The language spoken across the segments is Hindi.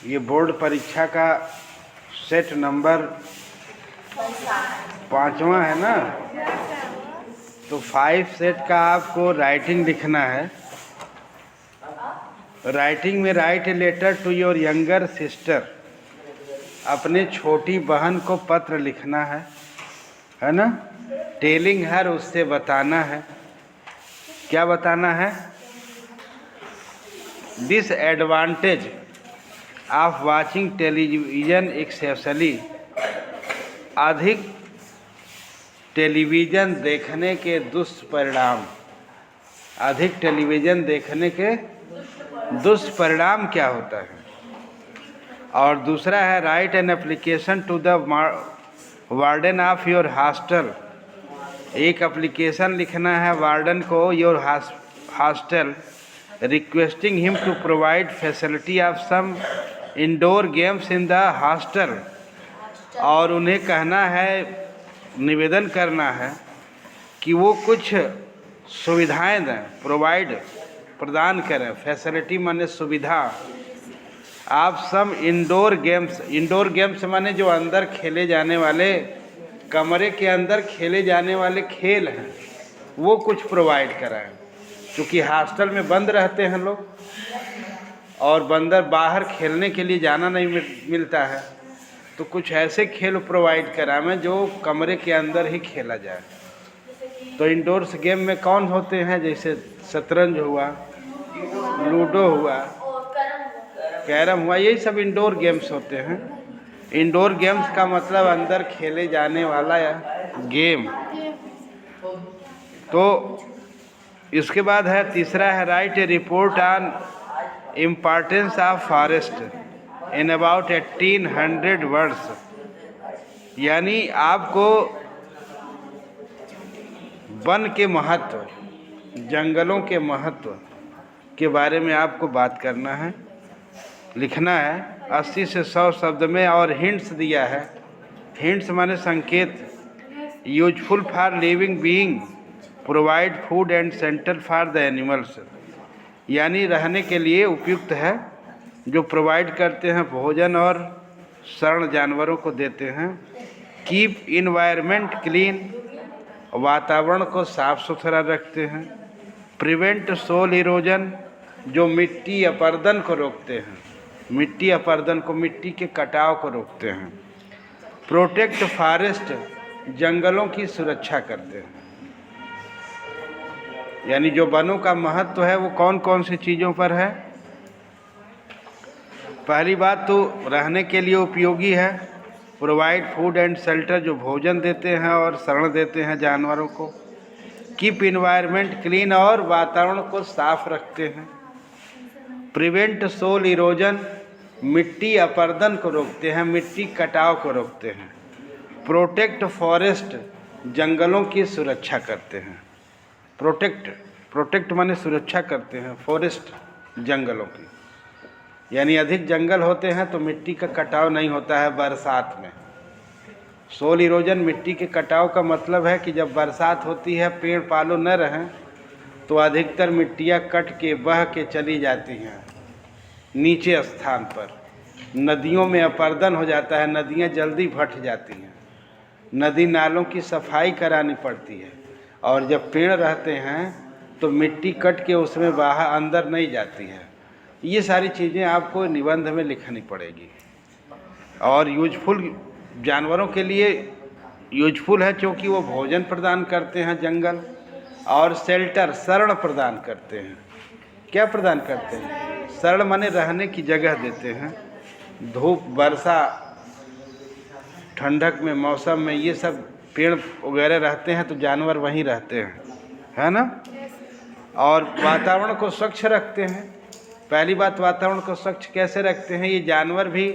ये बोर्ड परीक्षा का सेट नंबर 5वां है ना। तो 5 सेट का आपको राइटिंग लिखना है। राइटिंग में write a letter to your younger sister. अपने छोटी बहन को पत्र लिखना है ना। टेलिंग हर, उससे बताना है। क्या बताना है? Disadvantage of watching television excessively. अधिक टेलीविज़न देखने के दुष्परिणाम। अधिक टेलीविज़न देखने के दुष्परिणाम क्या होता है? और दूसरा है write an application to the warden of your hostel. एक एप्लीकेशन लिखना है वार्डन को your hostel, requesting him to provide facility of some indoor games in the hostel. और उन्हें कहना है, निवेदन करना है कि वो कुछ सुविधाएं दें, प्रदान करें। फैसिलिटी माने सुविधा। आप सम इंडोर गेम्स माने जो अंदर खेले जाने वाले, कमरे के अंदर खेले जाने वाले खेल हैं, वो कुछ प्रोवाइड कराएं। क्योंकि हॉस्टल में बंद रहते हैं लोग और बंदर बाहर खेलने के लिए जाना नहीं मिलता है, तो कुछ ऐसे खेल प्रोवाइड कराएं जो कमरे के अंदर ही खेला जाए। तो इंडोर्स गेम में कौन होते हैं? जैसे शतरंज हुआ, लूडो हुआ, कैरम हुआ, यही सब इंडोर गेम्स होते हैं। इंडोर गेम्स का मतलब अंदर खेले जाने वाला गेम। तो इसके बाद है तीसरा है right A report on importance of forest in about 1800 words. यानी आपको वन के महत्व, जंगलों के महत्व के बारे में आपको बात करना है, लिखना है 80 से 100 शब्द में। और हिंट्स दिया है। हिंट्स माने संकेत। Useful for living being, provide food and centre for the animals. यानी रहने के लिए उपयुक्त है, जो प्रोवाइड करते हैं भोजन और शरण जानवरों को देते हैं। कीप इन्वायरमेंट क्लीन, वातावरण को साफ सुथरा रखते हैं। प्रिवेंट सोल इरोजन, जो मिट्टी अपरदन को रोकते हैं। मिट्टी अपरदन को, मिट्टी के कटाव को रोकते हैं। प्रोटेक्ट फॉरेस्ट, जंगलों की सुरक्षा करते हैं। यानी जो वनों का महत्व है वो कौन कौन सी चीज़ों पर है? पहली बात तो रहने के लिए उपयोगी है। प्रोवाइड फूड एंड शेल्टर, जो भोजन देते हैं और शरण देते हैं जानवरों को। कीप इन्वायरमेंट क्लीन, और वातावरण को साफ रखते हैं। प्रिवेंट सोल इरोजन, मिट्टी अपरदन को रोकते हैं, मिट्टी कटाव को रोकते हैं। प्रोटेक्ट फॉरेस्ट, जंगलों की सुरक्षा करते हैं। प्रोटेक्ट माने सुरक्षा करते हैं, फॉरेस्ट जंगलों की। यानी अधिक जंगल होते हैं तो मिट्टी का कटाव नहीं होता है बरसात में। सोल इरोजन, मिट्टी के कटाव का मतलब है कि जब बरसात होती है, पेड़ पालो न रहें, तो अधिकतर मिट्टियाँ कट के बह के चली जाती हैं नीचे स्थान पर। नदियों में अपरदन हो जाता है, नदियाँ जल्दी भट जाती हैं। नदी नालों की सफाई करानी पड़ती है। और जब पेड़ रहते हैं तो मिट्टी कट के उसमें बाहर अंदर नहीं जाती है। ये सारी चीज़ें आपको निबंध में लिखनी पड़ेगी। और यूजफुल, जानवरों के लिए यूजफुल है क्योंकि वो भोजन प्रदान करते हैं जंगल, और शेल्टर, शरण प्रदान करते हैं। क्या प्रदान करते हैं? शरण माने रहने की जगह देते हैं। धूप, वर्षा, ठंडक में, मौसम में ये सब पेड़ वगैरह रहते हैं तो जानवर वहीं रहते हैं, है ना। और वातावरण को स्वच्छ रखते हैं। पहली बात, वातावरण को स्वच्छ कैसे रखते हैं? ये जानवर भी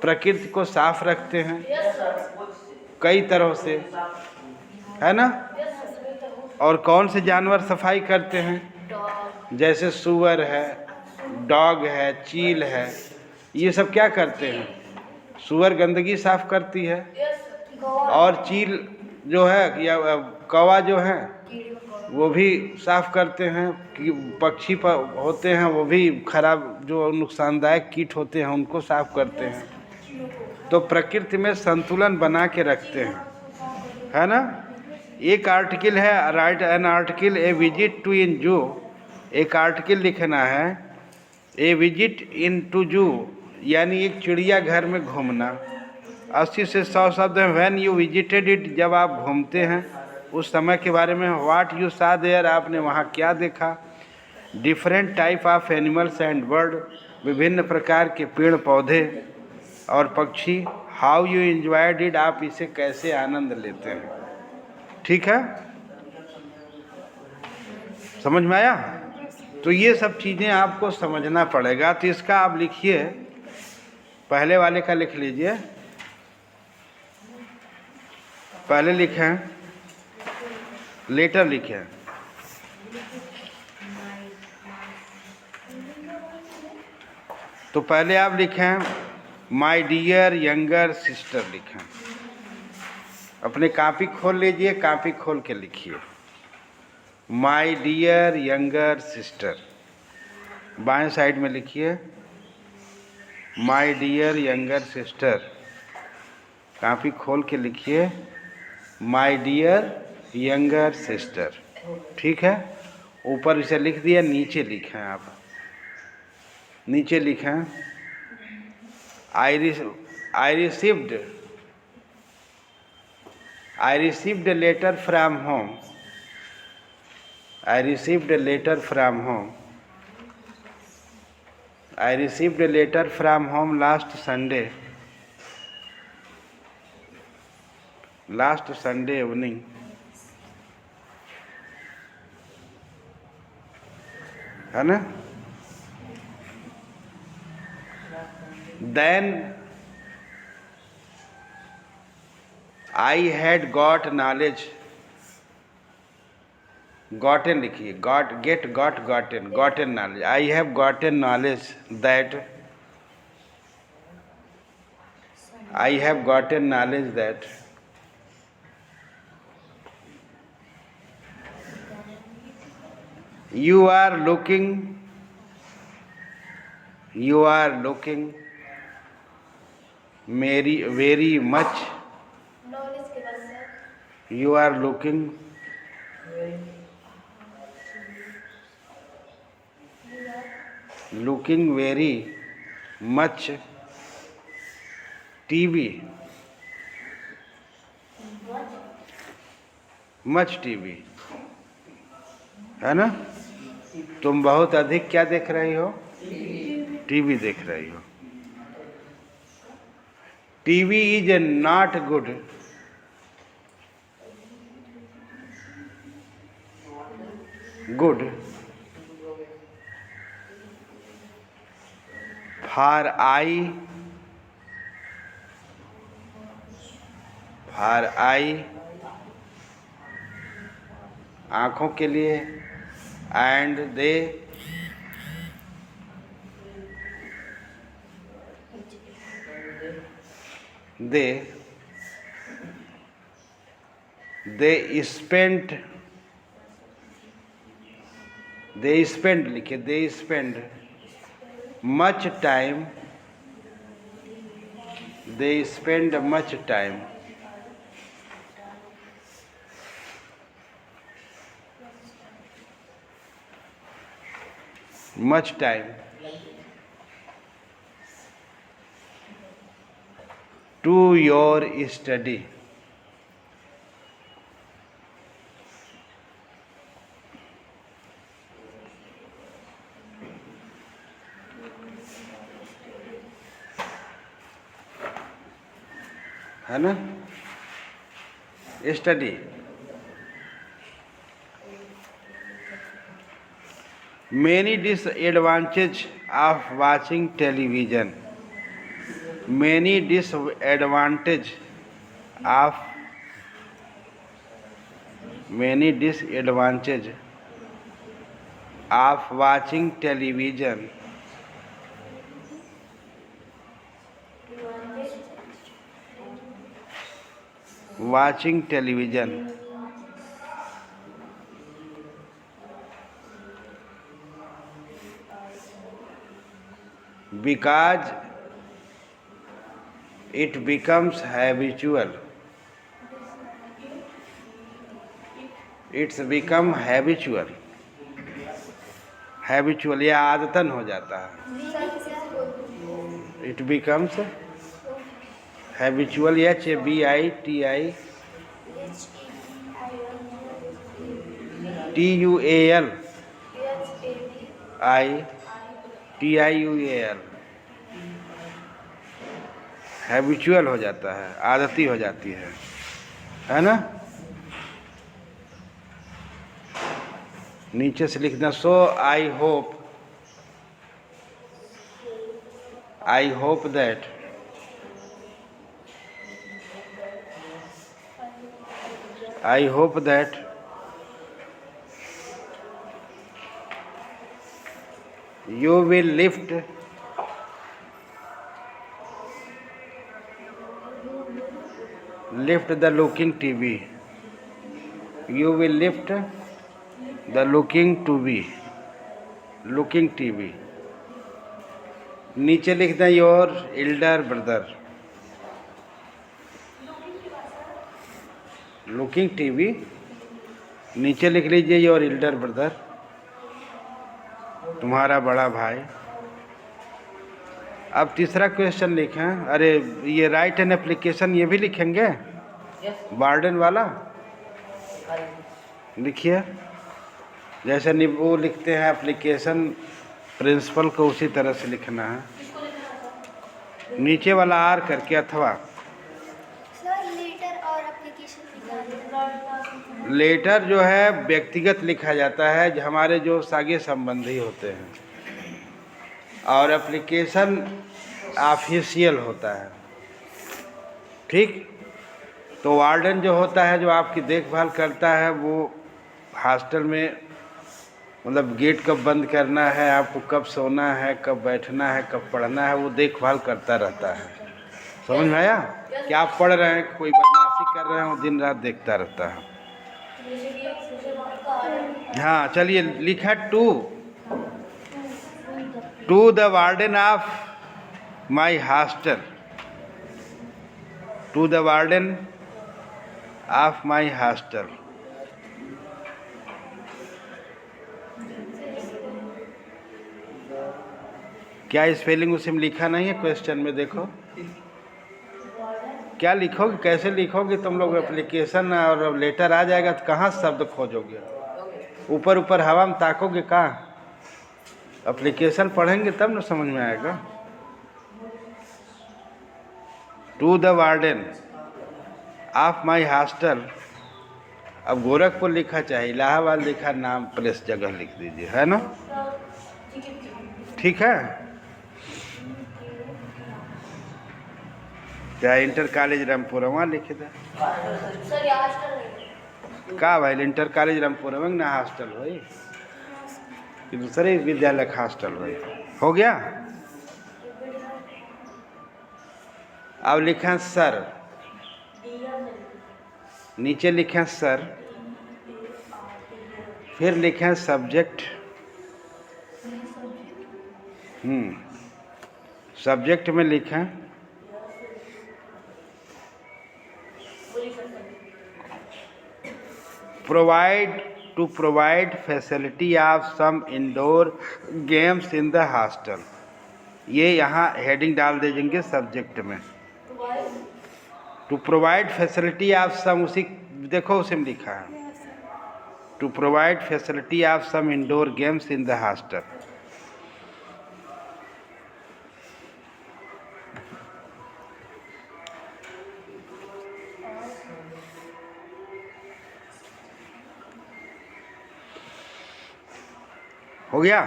प्रकृति को साफ रखते हैं कई तरह से, है ना। और कौन से जानवर सफाई करते हैं? जैसे सुअर है, डॉग है, चील है, ये सब क्या करते हैं? सुअर गंदगी साफ करती है, और चील जो है या कौवा जो है वो भी साफ करते हैं। कि पक्षी होते हैं वो भी खराब, जो नुकसानदायक कीट होते हैं उनको साफ करते हैं। तो प्रकृति में संतुलन बना के रखते हैं, है ना। एक आर्टिकल है, write an article a visit to in zoo. एक आर्टिकल लिखना है, ए विजिट इन टू जू, यानी एक चिड़ियाघर में घूमना। 80 से 100 शब्द हैं। व्हेन यू विजिटेड इट, जब आप घूमते हैं उस समय के बारे में। व्हाट यू सा देयर, आपने वहाँ क्या देखा। Different type of animals and bird, विभिन्न प्रकार के पेड़ पौधे और पक्षी। हाउ यू एंजॉयड इट, आप इसे कैसे आनंद लेते हैं। ठीक है, समझ में आया। तो ये सब चीज़ें आपको समझना पड़ेगा। तो इसका आप लिखिए, पहले वाले का लिख लीजिए। पहले लिखें, लेटर लिखें। तो पहले आप लिखें माय डियर यंगर सिस्टर लिखें। अपने कॉपी खोल लीजिए, कॉपी खोल के लिखिए माय डियर यंगर सिस्टर। बाएं साइड में लिखिए my dear younger sister. Copy खोल के लिखिए माय डियर यंगर सिस्टर। ठीक है, ऊपर इसे लिख दिया, नीचे लिखें आप। नीचे लिखें I received a letter from home. I received a letter from home. I received a letter from home last Sunday. Last Sunday evening. है ना। Then I had got knowledge. Gotten लिखिए, gotten knowledge. I have gotten knowledge that I have gotten knowledge that you are looking very much. You are looking very much TV. Much TV, है ना। तुम बहुत अधिक क्या देख रही हो, टीवी देख रही हो। TV is not good for I आँखों के लिए। एंड they spend लिखे, they spend much time to your study. है ना, study. Many disadvantages of watching television. Many disadvantages of watching television. because it becomes habitual. It's become habitual. Habitual या आदतन हो जाता है. It becomes habitual. HABITUAL. Habitual हो जाता है, आदती हो जाती है ना. नीचे से लिखना. So I hope that you will lift the looking TV. You will lift the looking TV. नीचे लिख दें your Elder brother. Looking TV. नीचे लिख लीजिए योर एल्डर ब्रदर, तुम्हारा बड़ा भाई. अब तीसरा क्वेश्चन लिखें. अरे ये राइट एन एप्लीकेशन ये भी लिखेंगे. वार्डन वाला लिखिए. जैसे वो लिखते हैं एप्लीकेशन प्रिंसिपल को, उसी तरह से लिखना है. नीचे वाला आर करके अथवा. लेटर जो है व्यक्तिगत लिखा जाता है, जो हमारे जो सागे संबंधी होते हैं, और एप्लीकेशन ऑफिशियल होता है. ठीक. तो वार्डन जो होता है, जो आपकी देखभाल करता है, वो हॉस्टल में मतलब गेट कब बंद करना है, आपको कब सोना है, कब बैठना है, कब पढ़ना है, वो देखभाल करता रहता है. समझ में आया? कि आप पढ़ रहे हैं, कोई बदमाशी कर रहे हैं, वो दिन रात देखता रहता है. हाँ चलिए लिखा. To the warden of my hostel. To the warden of my hostel. क्या स्पेलिंग उसी में लिखा नहीं है? क्वेश्चन में देखो क्या लिखोगे, कैसे लिखोगे तुम लोग. एप्लीकेशन और लेटर आ जाएगा तो कहाँ शब्द खोजोगे? ऊपर ऊपर हवा में ताकोगे कहाँ? एप्लीकेशन पढ़ेंगे तब ना समझ में आएगा. To the warden of my hostel. अब गोरखपुर लिखा चाहे इलाहाबाद लिखा, नाम प्लेस जगह लिख दीजिए, है ना. ठीक है. क्या इंटर कॉलेज रामपुर वहाँ लिखे थे का भाई? इंटर कॉलेज रामपुर में ना हॉस्टल भाई, कि दूसरे विद्यालय का हॉस्टल भाई. हो गया. अब लिखें सर. नीचे लिखें सर, फिर लिखें सब्जेक्ट. सब्जेक्ट में लिखें provide facility of some indoor games in the hostel. ये यहाँ हेडिंग डाल दीजिएंगे सब्जेक्ट में. To provide facility of some, उसी देखो उसी में लिखा है. To provide facility of some indoor games in the hostel. हो गया.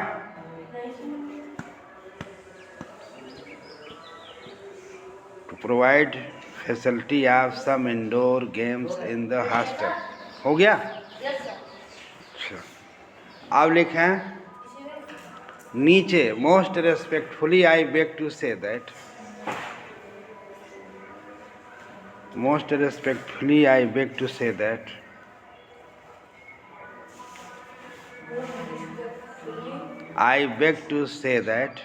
To provide facility of some indoor games in the hostel. हो गया. अब लिखें नीचे most respectfully I beg to say that. Most respectfully I beg to say that I beg to say that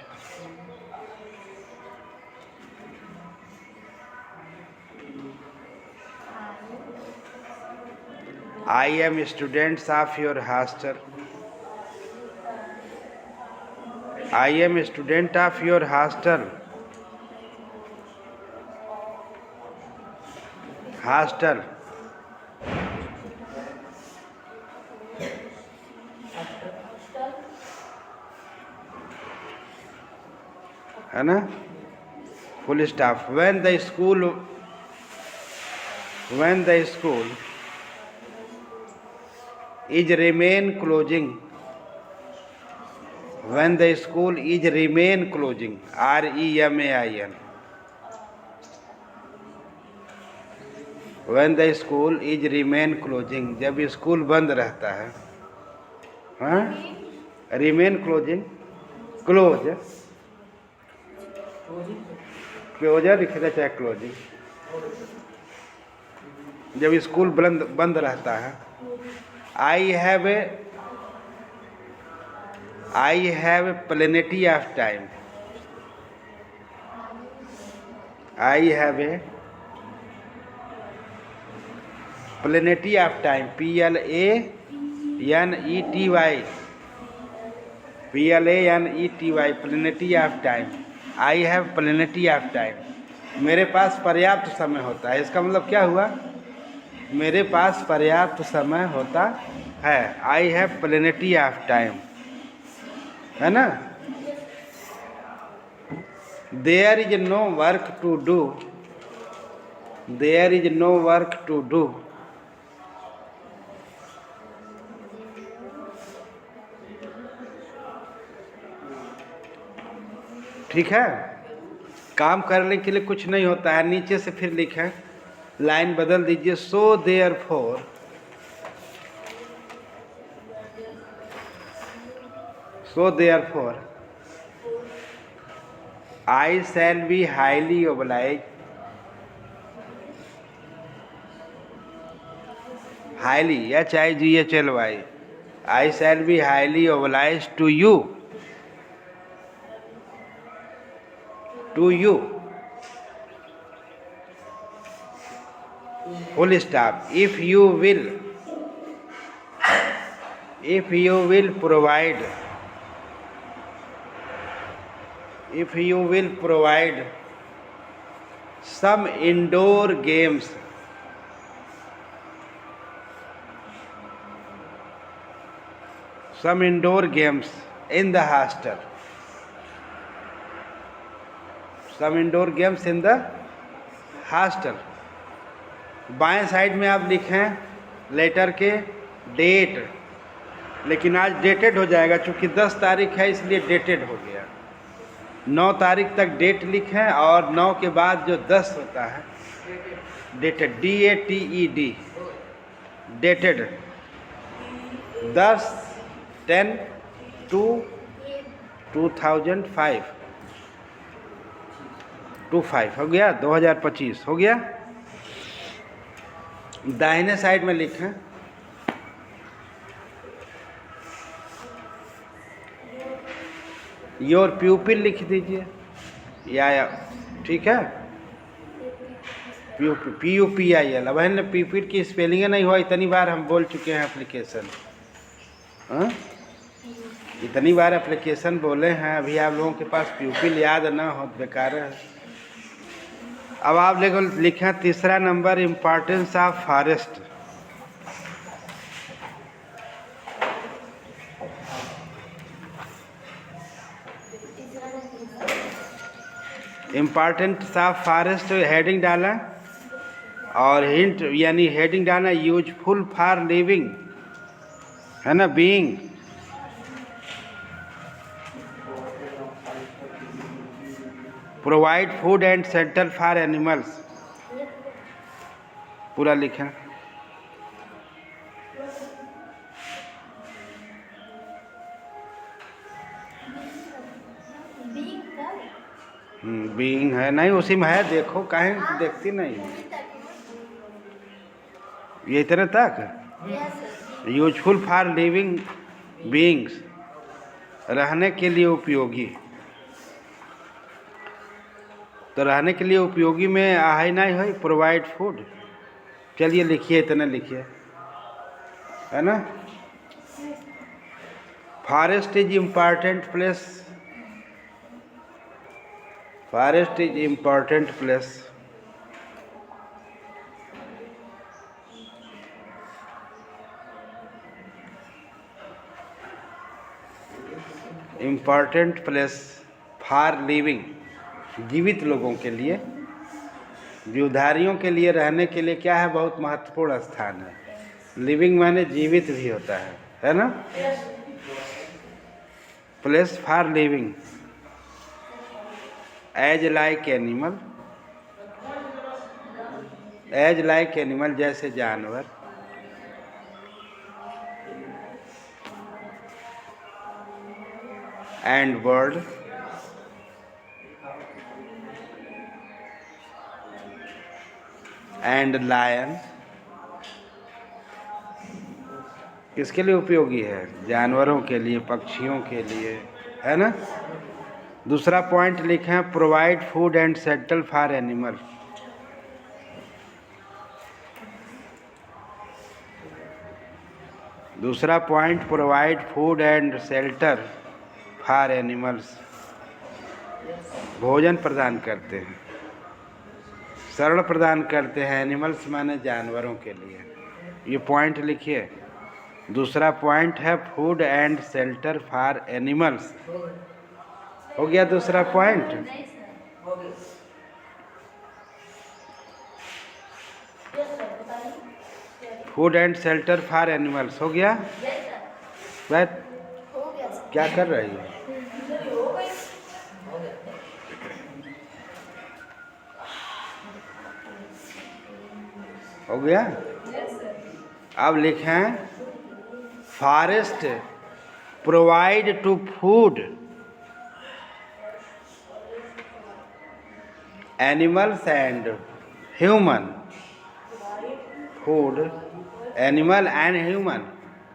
I am students of your hostel. I am student of your hostel. Hostel. है ना, full stop. When the school is remain closing. When the school is remain closing. REMAIN. When the school is remain closing. जब स्कूल बंद रहता है. हाँ, remain closing. Close. क्लोजर लिखेगा चाहे क्लोजिंग. जब स्कूल बंद रहता है. I have plenty of time. I have plenty of time. PLANETY. PLANETY. Plenty of time. I have plenty of time. मेरे पास पर्याप्त समय होता है. इसका मतलब क्या हुआ? मेरे पास पर्याप्त समय होता है. I have plenty of time. है ना? There is no work to do. There is no work to do. ठीक है, काम करने के लिए कुछ नहीं होता है. नीचे से फिर लिखें, लाइन बदल दीजिए. So therefore I shall be highly obliged. Highly, HIGHLY. I shall be highly obliged to you. Full stop. If you will provide some indoor games in the hostel. Some indoor games in the hostel. बाएं साइड में आप लिखें लेटर के डेट, लेकिन आज डेटेड हो जाएगा चूँकि 10 तारीख है इसलिए डेटेड हो गया. 9 तारीख तक डेट लिखें और 9 के बाद जो 10 होता है डेटेड. DATED. डेटेड 10/10/2005. 25 हो गया. 2025 हो गया. दाहिने साइड में लिखें योर प्यूपिल लिख दीजिए या ठीक है. PUPIL. अब है प्यूपिल की स्पेलिंग नहीं हुआ. इतनी बार हम बोल चुके हैं एप्लीकेशन. इतनी बार एप्लीकेशन बोले हैं, अभी आप लोगों के पास प्यूपिल याद ना हो बेकार है. अब आप लिखें तीसरा number, importance of forest. Importance of forest heading डाला और हिंट यानी हेडिंग डाला यूजफुल फॉर लिविंग, है ना, being. Provide food and shelter for animals. पूरा लिखा. बीइंग है नहीं, उसी में है. देखो काहे देखती नहीं, ये इतने तक. यूजफुल फॉर लिविंग बीइंग्स, रहने के लिए उपयोगी. तो रहने के लिए उपयोगी में है नहीं है प्रोवाइड फूड. चलिए लिखिए, इतना लिखिए. है ना। Forest is important place, forest is important place. Important place for living, जीवित लोगों के लिए, जीवधारियों के लिए रहने के लिए क्या है, बहुत महत्वपूर्ण स्थान है। लिविंग माने जीवित भी होता है ना। Place for living as like animal, as like animal जैसे जानवर, एंड बर्ड, एंड लायन। किसके लिए उपयोगी है? जानवरों के लिए, पक्षियों के लिए, है ना। दूसरा पॉइंट लिखे हैं provide food and shelter for animal. दूसरा point provide food and shelter for animals, भोजन प्रदान करते हैं, शरण प्रदान करते हैं। एनिमल्स माने जानवरों के लिए, ये पॉइंट लिखिए। दूसरा पॉइंट है food and shelter for animals. हो गया दूसरा point. Food and shelter for animals हो गया। बैठ, क्या कर रही है? हो गया। अब लिखें forest provide to food animals and human, food animal and human,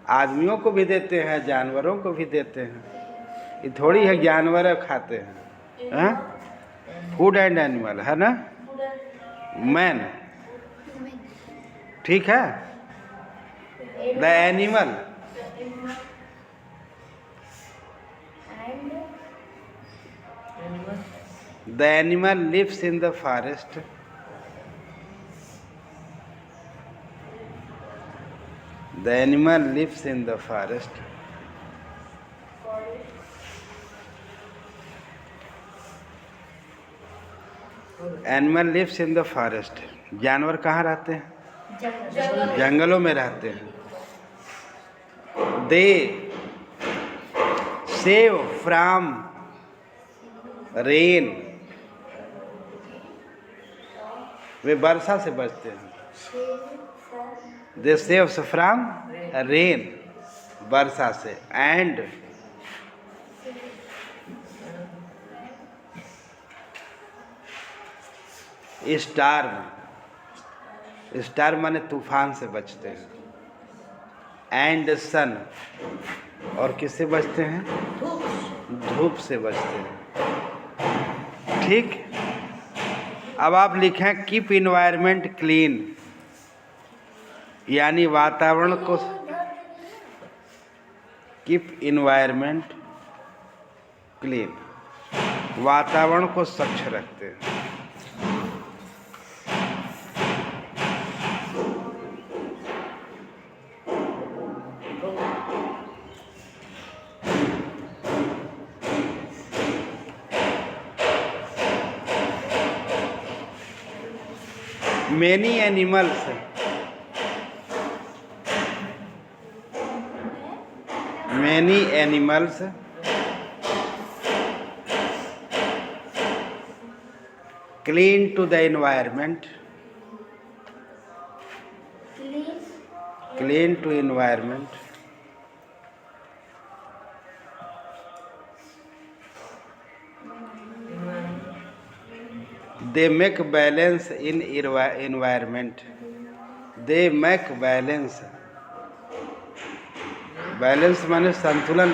आदमियों को भी देते हैं, जानवरों को भी देते हैं। ये थोड़ी है जानवर खाते हैं, फूड एंड एनिमल, है ना। मैन, ठीक है। The animal, the animal lives in the forest, the animal lives in the forest. Animal lives in the forest, जानवर कहाँ रहते हैं? जंगलों में रहते हैं। दे सेव फ्रॉम रेन, वे वर्षा से बचते हैं। दे सेव फ्रॉम रेन, वर्षा से। एंड स्टार्म, स्टार माने तूफान से बचते हैं। एंड सन, और किससे बचते हैं? धूप से बचते हैं। ठीक। अब आप लिखें कीप इन्वायरमेंट क्लीन, यानी वातावरण को, कीप इन्वायरमेंट क्लीन, वातावरण को स्वच्छ रखते हैं। Many animals, many animals clean to the environment, clean to environment, they make balance in environment, they make balance, balance माने संतुलन